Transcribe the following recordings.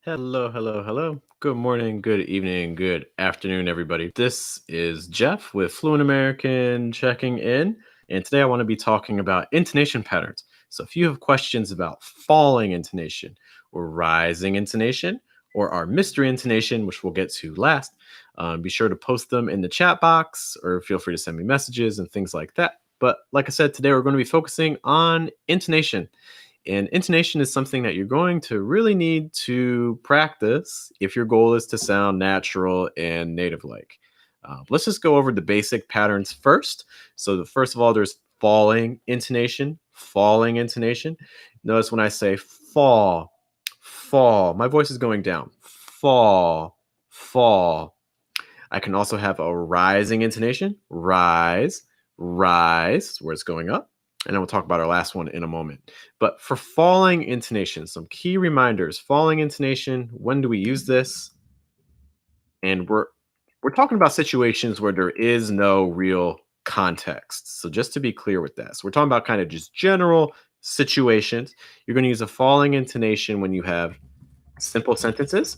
Hello, hello, hello. Good morning, good evening, good afternoon, everybody. This is Jeff with Fluent American checking in. And today I want to be talking about intonation patterns. So if you have questions about falling intonation or rising intonation or our mystery intonation, which we'll get to last, be sure to post them in the chat box or feel free to send me messages and things like that. But like I said, today we're going to be focusing on intonation. And intonation is something that you're going to really need to practice if your goal is to sound natural and native like. Let's just go over the basic patterns first. So, first of all, there's falling intonation, falling intonation. Notice when I say fall, fall, my voice is going down. Fall, fall. I can also have a rising intonation, rise, rise, where it's going up. And then we'll talk about our last one in a moment. But for falling intonation, some key reminders. Falling intonation, when do we use this? And we're talking about situations where there is no real context. So just to be clear with that. So we're talking about kind of just general situations. You're going to use a falling intonation when you have simple sentences.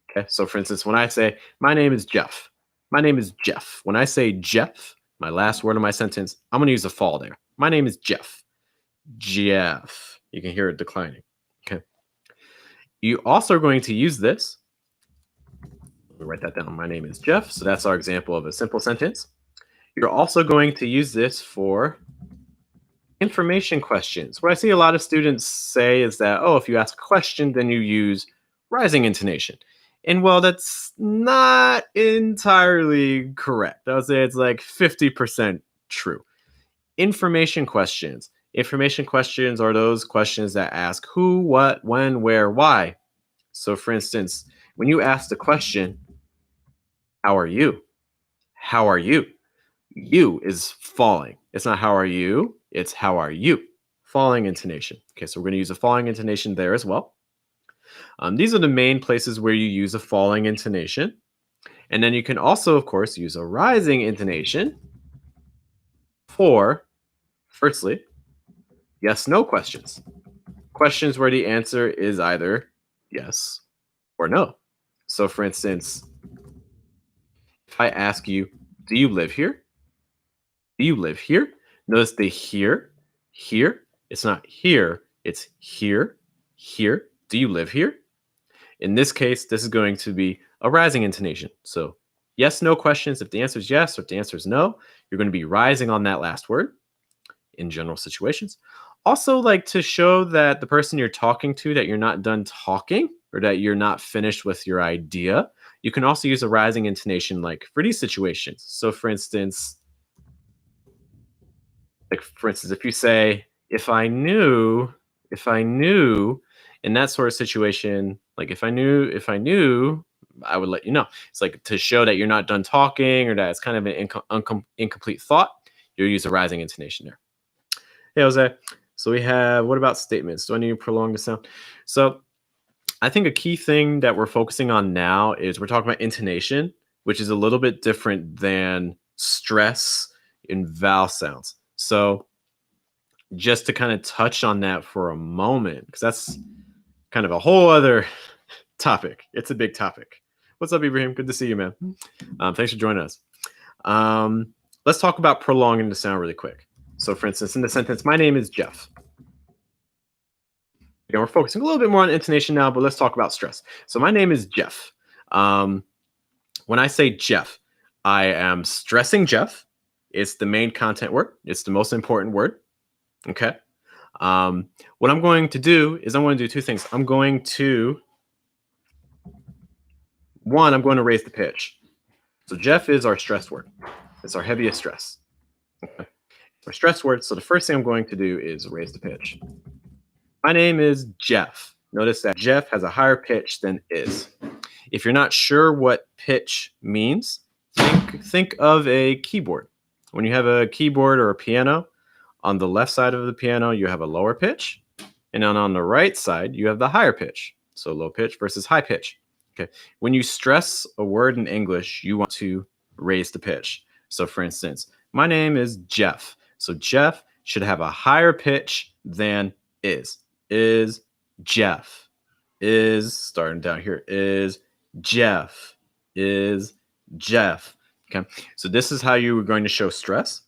Okay. So for instance, when I say, my name is Jeff, my name is Jeff. When I say Jeff, my last word of my sentence, I'm going to use a fall there. My name is Jeff. Jeff. You can hear it declining. Okay. You also are going to use this. Let me write that down. My name is Jeff. So that's our example of a simple sentence. You're also going to use this for information questions. What I see a lot of students say is that, oh, if you ask a question, then you use rising intonation. And well, that's not entirely correct. I would say it's like 50% true. Information questions. Information questions are those questions that ask who, what, when, where, why. So, for instance, when you ask the question, how are you? How are you? You is falling. It's not how are you, it's how are you? Falling intonation. Okay, so we're going to use a falling intonation there as well. These are the main places where you use a falling intonation. And then you can also, of course, use a rising intonation for, firstly, yes, no questions. Questions where the answer is either yes or no. So, for instance, if I ask you, do you live here? Do you live here? Notice the here, here. It's not here, it's here, here. Do you live here? In this case, this is going to be a rising intonation. So, yes, no questions. If the answer is yes or if the answer is no, you're going to be rising on that last word in general situations. Also, like to show that the person you're talking to, that you're not done talking or that you're not finished with your idea, you can also use a rising intonation like for these situations. So, for instance, if you say, if I knew, in that sort of situation, like if I knew, I would let you know. It's like to show that you're not done talking or that it's kind of an incomplete thought, you'll use a rising intonation there. Hey, Jose. So we have, what about statements? Do I need to prolong the sound? So I think a key thing that we're focusing on now is we're talking about intonation, which is a little bit different than stress in vowel sounds. So just to kind of touch on that for a moment, because that's kind of a whole other topic. It's a big topic. What's up, Ibrahim? Good to see you, man. Thanks for joining us. Let's talk about prolonging the sound really quick. So, for instance, in the sentence, my name is Jeff. Again, we're focusing a little bit more on intonation now, but let's talk about stress. So, my name is Jeff. When I say Jeff, I am stressing Jeff. It's the main content word. It's the most important word. Okay. What I'm going to do is I'm going to do two things. I'm going to raise the pitch. So Jeff is our stress word. It's our heaviest stress. Okay. Our stress word. So the first thing I'm going to do is raise the pitch. My name is Jeff. Notice that Jeff has a higher pitch than is. If you're not sure what pitch means, think of a keyboard. When you have a keyboard or a piano, on the left side of the piano, you have a lower pitch. And then on the right side, you have the higher pitch. So low pitch versus high pitch. Okay. When you stress a word in English, you want to raise the pitch. So for instance, my name is Jeff. So Jeff should have a higher pitch than is. Is Jeff. is, starting down here, is Geoff, is Geoff. Okay, so this is how you are going to show stress.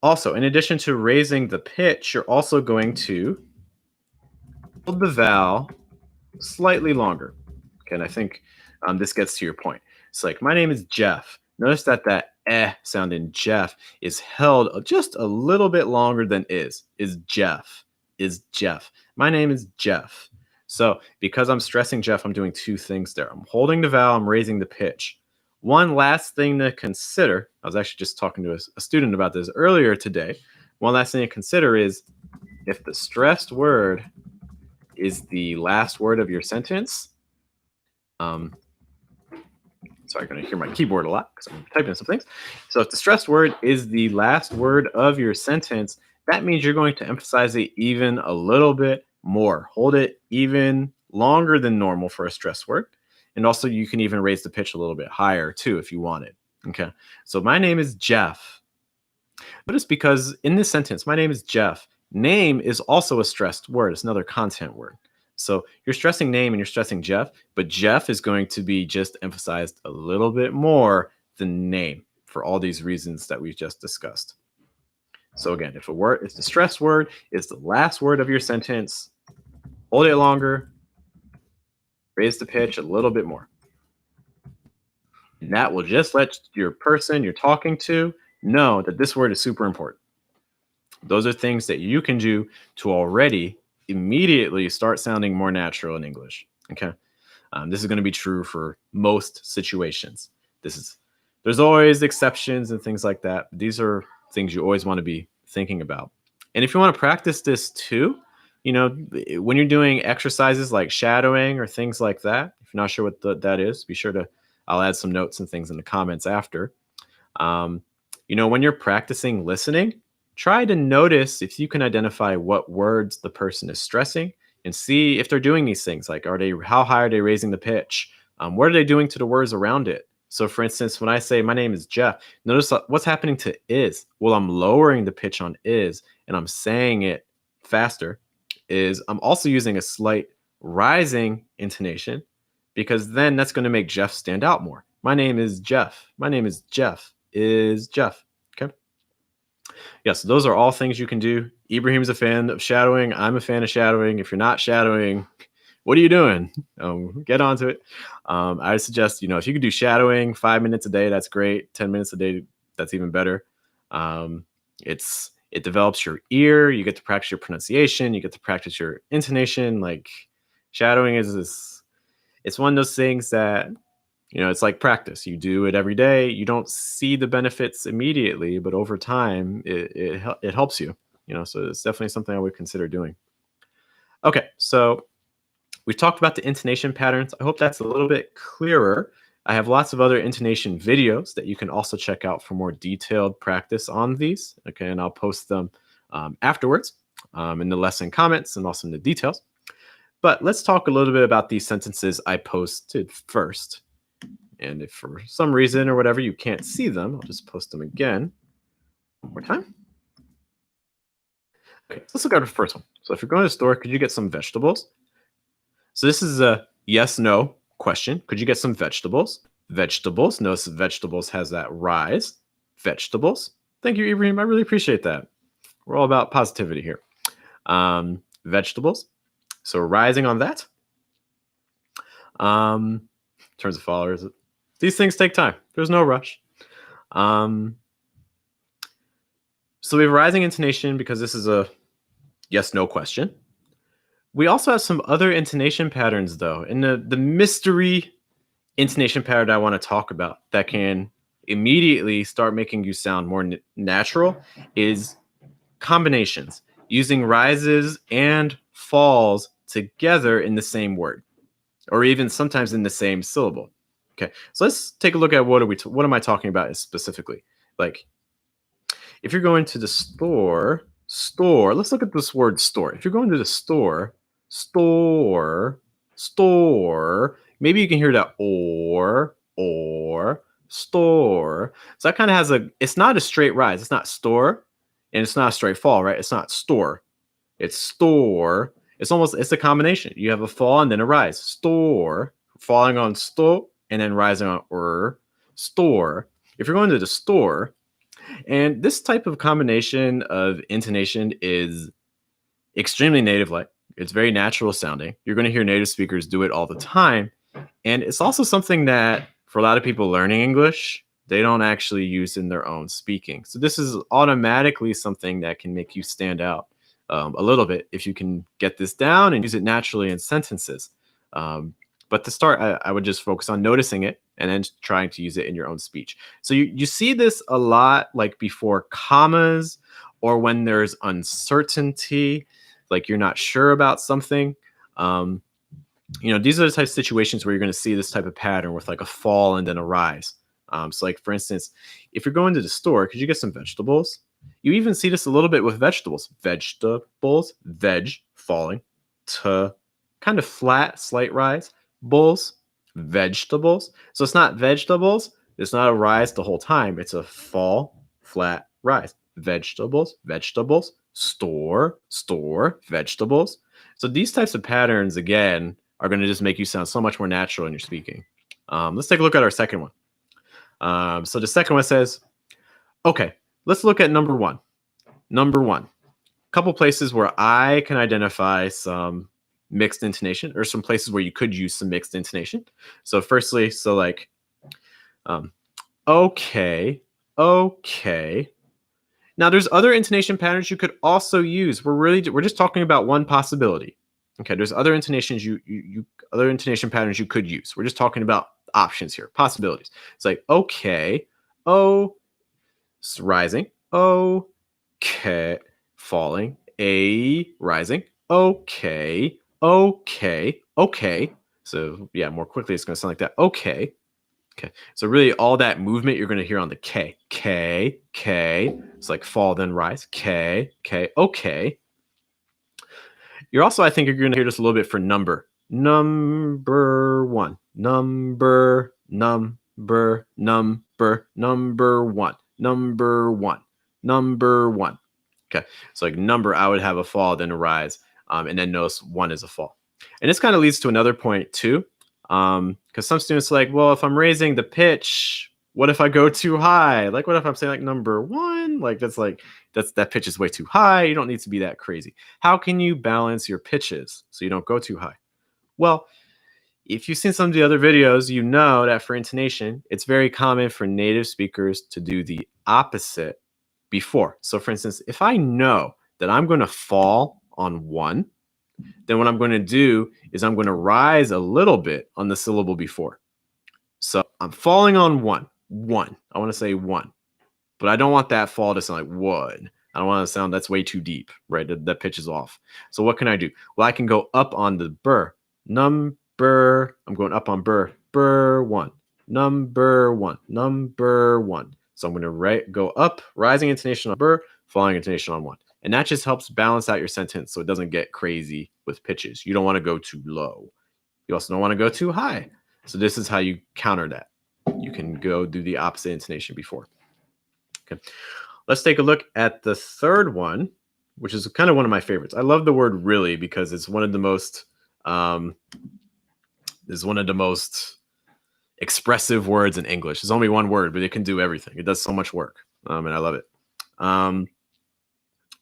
Also, in addition to raising the pitch, you're also going to hold the vowel slightly longer. Okay, and I think this gets to your point. It's like, my name is Geoff. Notice that sound in Geoff is held just a little bit longer than is Geoff, is Geoff. My name is Geoff. So because I'm stressing Geoff, I'm doing two things there. I'm holding the vowel, I'm raising the pitch. One last thing to consider, I was actually just talking to a student about this earlier today. One last thing to consider is if the stressed word is the last word of your sentence. Sorry, you're going to hear my keyboard a lot because I'm typing some things. So if the stressed word is the last word of your sentence, that means you're going to emphasize it even a little bit more. Hold it even longer than normal for a stressed word. And also you can even raise the pitch a little bit higher too if you wanted. Okay, so my name is Geoff. Notice because in this sentence, my name is Geoff, name is also a stressed word. It's another content word. So you're stressing name and you're stressing Geoff, but Geoff is going to be just emphasized a little bit more than name for all these reasons that we've just discussed. So again, if the stressed word is the last word of your sentence, hold it longer, raise the pitch a little bit more. And that will just let your person you're talking to know that this word is super important. Those are things that you can do to already immediately start sounding more natural in English. Okay, this is going to be true for most situations. There's always exceptions and things like that. These are things you always want to be thinking about. And if you want to practice this too, when you're doing exercises like shadowing or things like that, if you're not sure what that is, be sure to. I'll add some notes and things in the comments after. When you're practicing listening, try to notice if you can identify what words the person is stressing and see if they're doing these things. Like, how high are they raising the pitch? What are they doing to the words around it? So for instance, when I say my name is Geoff, notice what's happening to is. Well, I'm lowering the pitch on is and I'm saying it faster. I'm also using a slight rising intonation because then that's going to make Geoff stand out more. My name is Geoff. My name is Geoff. Is Geoff. Okay. Yes, those are all things you can do. Ibrahim's a fan of shadowing. I'm a fan of shadowing. If you're not shadowing, what are you doing? Get onto it. I suggest, if you could do shadowing 5 minutes a day, that's great. 10 minutes a day, that's even better. It develops your ear. You get to practice your pronunciation. You get to practice your intonation. Like shadowing it's one of those things that, it's like practice. You do it every day. You don't see the benefits immediately, but over time, it helps you. So it's definitely something I would consider doing. Okay, so we've talked about the intonation patterns. I hope that's a little bit clearer. I have lots of other intonation videos that you can also check out for more detailed practice on these. Okay, and I'll post them afterwards in the lesson comments and also in the details. But let's talk a little bit about these sentences I posted first. And if for some reason or whatever you can't see them, I'll just post them again one more time. Okay, so let's look at the first one. So if you're going to the store, could you get some vegetables? So this is a yes/no question. Could you get some vegetables? Vegetables. Notice vegetables has that rise. Vegetables. Thank you, Ibrahim. I really appreciate that. We're all about positivity here. Vegetables. So rising on that. In terms of followers, these things take time. There's no rush. So we have rising intonation because this is a yes/no question. We also have some other intonation patterns, though. And the mystery intonation pattern I want to talk about that can immediately start making you sound more natural is combinations, using rises and falls together in the same word, or even sometimes in the same syllable. Okay, so let's take a look at what am I talking about specifically? Like, if you're going to the store, let's look at this word store. If you're going to the store, maybe you can hear that or, store. So that kind of has it's not a straight rise. It's not store, and it's not a straight fall, right? It's not store. It's store. It's a combination. You have a fall and then a rise. Store, falling on sto, and then rising on store. If you're going to the store, and this type of combination of intonation is extremely native-like. It's very natural sounding. You're going to hear native speakers do it all the time. And it's also something that for a lot of people learning English, they don't actually use in their own speaking. So this is automatically something that can make you stand out a little bit if you can get this down and use it naturally in sentences. But to start, I would just focus on noticing it and then trying to use it in your own speech. So you see this a lot like before commas or when there's uncertainty, like you're not sure about something. These are the types of situations where you're going to see this type of pattern with like a fall and then a rise. So like, for instance, if you're going to the store, could you get some vegetables? You even see this a little bit with vegetables. Vegetables, veg, falling, to kind of flat, slight rise, bulls, vegetables. So it's not vegetables. It's not a rise the whole time. It's a fall, flat, rise. Vegetables, vegetables, store, vegetables. So these types of patterns, again, are going to just make you sound so much more natural in your speaking. Let's take a look at our second one. So the second one says, okay, let's look at number one. Number one, a couple places where I can identify some mixed intonation or some places where you could use some mixed intonation. So firstly, okay. Now there's other intonation patterns you could also use. We're just talking about one possibility. Okay, there's other intonation patterns you could use. We're just talking about options here, possibilities. It's like okay, rising, okay, falling, rising, okay. So yeah, more quickly it's going to sound like that. Okay. So really all that movement you're going to hear on the K. It's like fall then rise. K. Okay. I think you're going to hear this a little bit for number. Number one. Number one. Okay. So like number, I would have a fall, then a rise. And then notice one is a fall. And this kind of leads to another point too. Because some students are like, well, if I'm raising the pitch, what if I go too high? Like, what if I'm saying like number one? Like that pitch is way too high. You don't need to be that crazy. How can you balance your pitches so you don't go too high? Well, if you've seen some of the other videos, you know that for intonation, it's very common for native speakers to do the opposite before. So for instance, if I know that I'm going to fall on one, then what I'm going to do is I'm going to rise a little bit on the syllable before. So I'm falling on one. I want to say one, but I don't want that fall to sound like one. I don't want to sound that's way too deep, right? That pitch is off. So what can I do? Well, I can go up on the burr. Number, I'm going up on burr. Burr one. Number one. So I'm going to go up, rising intonation on burr, falling intonation on one. And that just helps balance out your sentence so it doesn't get crazy with pitches. You don't want to go too low. You also don't want to go too high. So this is how you counter that. You can go do the opposite intonation before. Okay. Let's take a look at the third one, which is kind of one of my favorites. I love the word really because it's one of the most expressive words in English. There's only one word, but it can do everything. It does so much work. And I love it.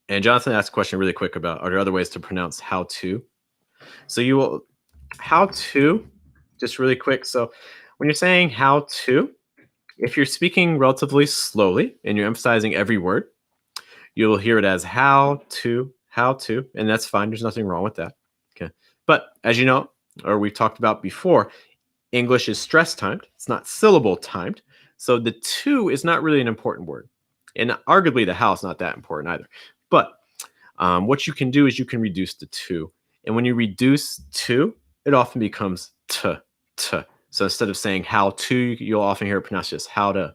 And Jonathan asked a question really quick about, are there other ways to pronounce how to? So how to, just really quick. So when you're saying how to, if you're speaking relatively slowly and you're emphasizing every word, you'll hear it as how to, and that's fine. There's nothing wrong with that. Okay. But as you know, or we've talked about before, English is stress timed. It's not syllable timed. So the to is not really an important word. And arguably the how is not that important either. But what you can do is you can reduce the to. And when you reduce to, it often becomes t. So instead of saying how to, you'll often hear it pronounced just how to.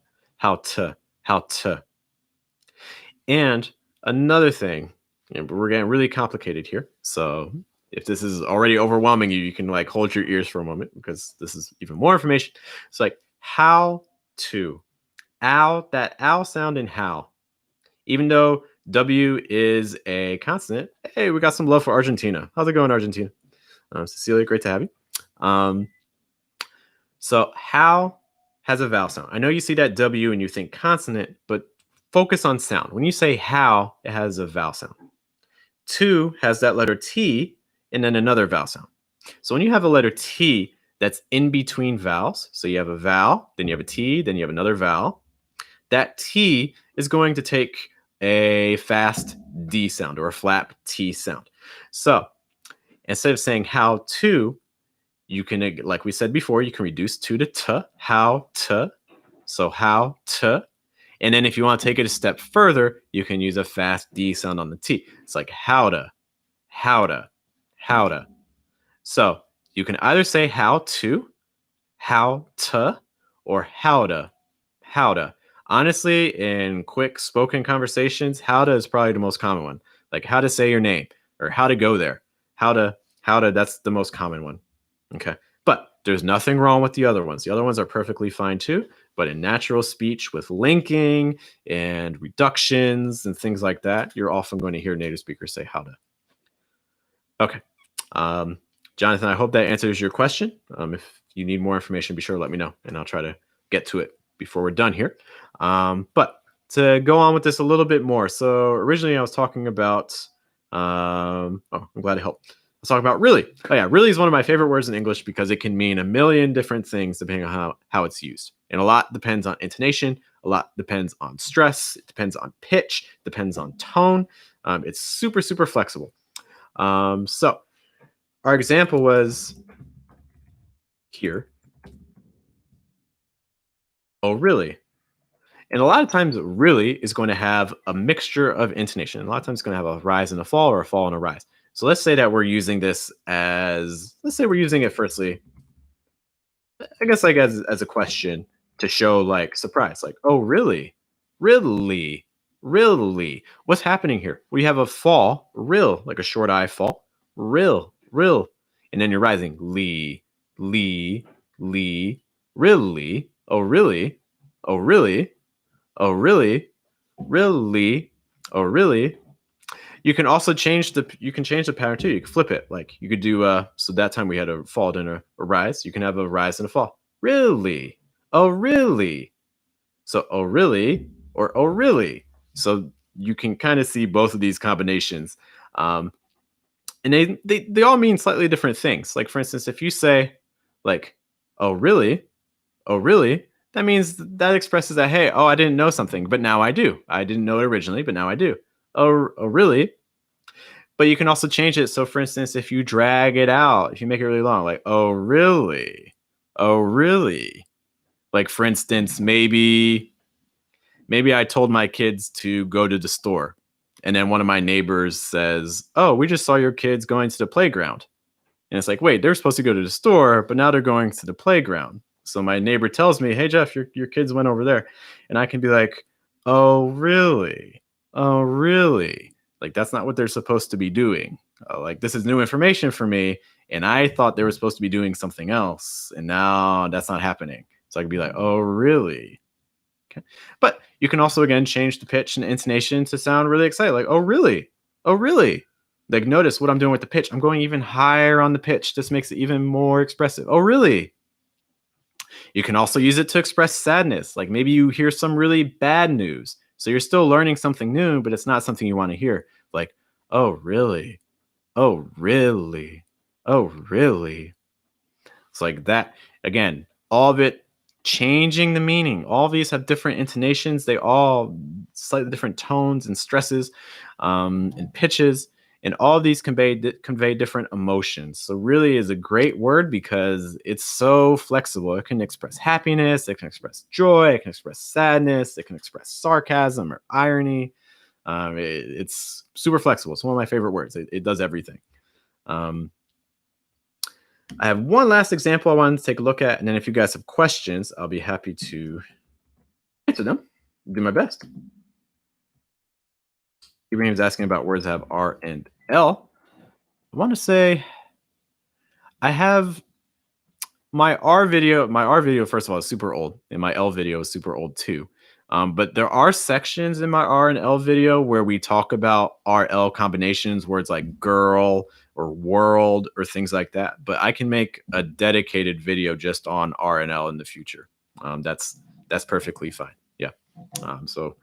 And another thing, we're getting really complicated here. So if this is already overwhelming you, you can like hold your ears for a moment because this is even more information. It's like how to. Ow, that ow sound in how. Even though W is a consonant. Hey, we got some love for Argentina. How's it going, Argentina? Cecilia, great to have you. So how has a vowel sound? I know you see that W and you think consonant, but focus on sound. When you say how, it has a vowel sound. To has that letter T and then another vowel sound. So when you have a letter T that's in between vowels, so you have a vowel, then you have a T, then you have another vowel, that T is going to take a fast D sound or a flap T sound. So instead of saying how to, you can, like we said before, you can reduce to T, how to. So how to. And then if you want to take it a step further, you can use a fast D sound on the T. It's like how to, how to, how to. So you can either say how to, or how to, how to. Honestly, in quick spoken conversations, how to is probably the most common one. Like how to say your name or how to go there. How to, that's the most common one. Okay. But there's nothing wrong with the other ones. The other ones are perfectly fine too. But in natural speech with linking and reductions and things like that, you're often going to hear native speakers say how to. Okay. Jonathan, I hope that answers your question. If you need more information, be sure to let me know and I'll try to get to it before we're done here. But to go on with this a little bit more. So originally I was talking about, I'm glad it helped. Let's talk about really. Oh yeah, really is one of my favorite words in English because it can mean a million different things depending on how it's used. And a lot depends on intonation, a lot depends on stress, it depends on pitch, depends on tone. It's super, super flexible. So our example was here. Oh, really? And a lot of times, really is going to have a mixture of intonation. A lot of times, it's going to have a rise and a fall or a fall and a rise. So let's say that we're using this as, let's say we're using it firstly, I guess like as a question to show like surprise, like, oh, really? Really? Really? What's happening here? We have a fall, real, like a short I fall, real, real. And then you're rising, lee, lee, lee, really? Oh, really? Oh, really? Oh, really? Really? Oh, really? You can also change the pattern too. You can flip it. Like you could do so that time we had a fall then a rise. You can have a rise and a fall. Really? Oh, really? So oh really or oh really? So you can kind of see both of these combinations. And they all mean slightly different things. Like for instance, if you say like, oh really? Oh really? That means that expresses that, hey, oh, I didn't know something, but now I do. I didn't know it originally, but now I do. Oh really? But you can also change it. So for instance, if you drag it out, if you make it really long, like, oh really? Oh really? Like for instance, maybe I told my kids to go to the store. And then one of my neighbors says, oh, we just saw your kids going to the playground. And it's like, wait, they're supposed to go to the store, but now they're going to the playground. So my neighbor tells me, hey, Jeff, your kids went over there. And I can be like, oh, really? Oh, really? Like, that's not what they're supposed to be doing. Like, this is new information for me. And I thought they were supposed to be doing something else. And now that's not happening. So I can be like, oh, really? Okay. But you can also, again, change the pitch and intonation to sound really excited. Like, oh, really? Oh, really? Like, notice what I'm doing with the pitch. I'm going even higher on the pitch. This makes it even more expressive. Oh, really? You can also use it to express sadness. Like maybe you hear some really bad news. So you're still learning something new, but it's not something you want to hear. Like, oh, really? Oh, really? Oh, really? It's like that. Again, all of it changing the meaning. All of these have different intonations. They all slightly different tones and stresses and pitches. And all of these convey different emotions. So really is a great word because it's so flexible. It can express happiness. It can express joy. It can express sadness. It can express sarcasm or irony. It's super flexible. It's one of my favorite words. It does everything. I have one last example I wanted to take a look at. And then if you guys have questions, I'll be happy to answer them. Do my best. Ibrahim's asking about words that have R and L. I want to say I have my R video. My R video, first of all, is super old, and my L video is super old too. But there are sections in my R and L video where we talk about RL combinations, words like girl or world or things like that. But I can make a dedicated video just on R and L in the future. That's perfectly fine. Yeah. So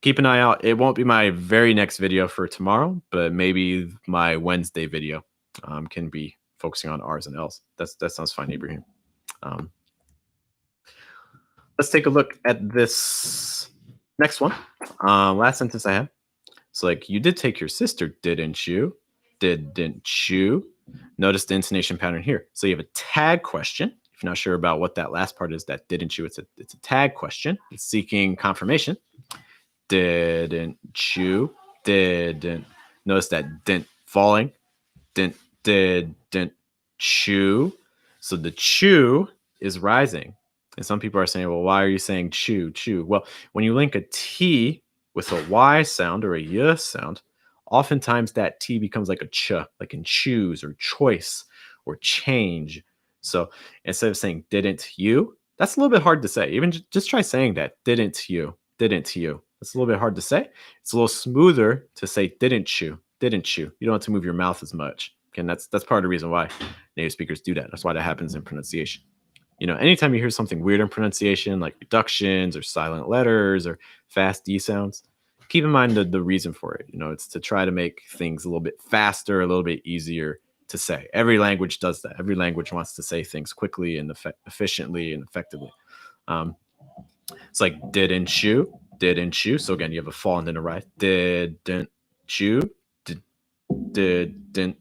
keep an eye out. It won't be my very next video for tomorrow, but maybe my Wednesday video can be focusing on R's and L's. That sounds fine, Ibrahim. Let's take a look at this next one. Last sentence I have. So, like, you did take your sister, didn't you? Didn't you? Notice the intonation pattern here. So you have a tag question. If you're not sure about what that last part is, that didn't you? It's a tag question. It's seeking confirmation. Didn't you? Didn't. Notice that didn't falling. Didn't chew. So the chew is rising. And some people are saying, well, why are you saying chew? Well, when you link a T with a Y sound or a Y sound, oftentimes that T becomes like a ch, like in choose or choice or change. So instead of saying didn't you, that's a little bit hard to say. Even just try saying that. Didn't you? Didn't you? It's a little bit hard to say. It's a little smoother to say didn't you? Didn't you? You don't have to move your mouth as much. And that's part of the reason why native speakers do that. That's why that happens in pronunciation. Anytime you hear something weird in pronunciation, like reductions or silent letters or fast D sounds, keep in mind the reason for it. It's to try to make things a little bit faster, a little bit easier to say. Every language does that. Every language wants to say things quickly and efficiently and effectively. It's like didn't you? Didn't you? So again, you have a fall and then a rise. Didn't you? Didn't you? Didn't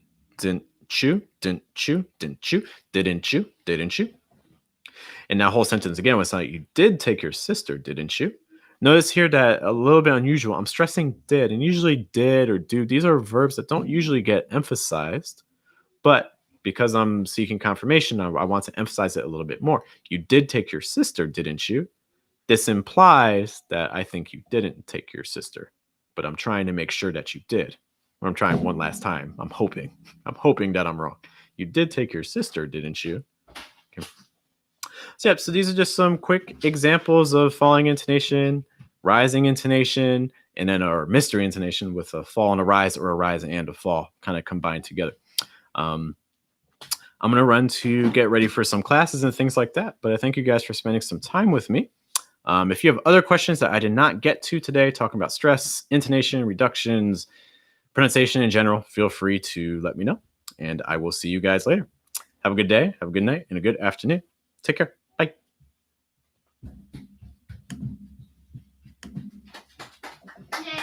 you? Didn't you? Didn't you? Didn't you? And that whole sentence again was like, you did take your sister, didn't you? Notice here that a little bit unusual. I'm stressing did, and usually did or do. These are verbs that don't usually get emphasized, but because I'm seeking confirmation, I want to emphasize it a little bit more. You did take your sister, didn't you? This implies that I think you didn't take your sister, but I'm trying to make sure that you did. Or I'm trying one last time. I'm hoping that I'm wrong. You did take your sister, didn't you? Okay. So these are just some quick examples of falling intonation, rising intonation, and then our mystery intonation with a fall and a rise or a rise and a fall kind of combined together. I'm going to run to get ready for some classes and things like that, but I thank you guys for spending some time with me. If you have other questions that I did not get to today, talking about stress, intonation, reductions, pronunciation in general, feel free to let me know, and I will see you guys later. Have a good day, have a good night, and a good afternoon. Take care. Bye.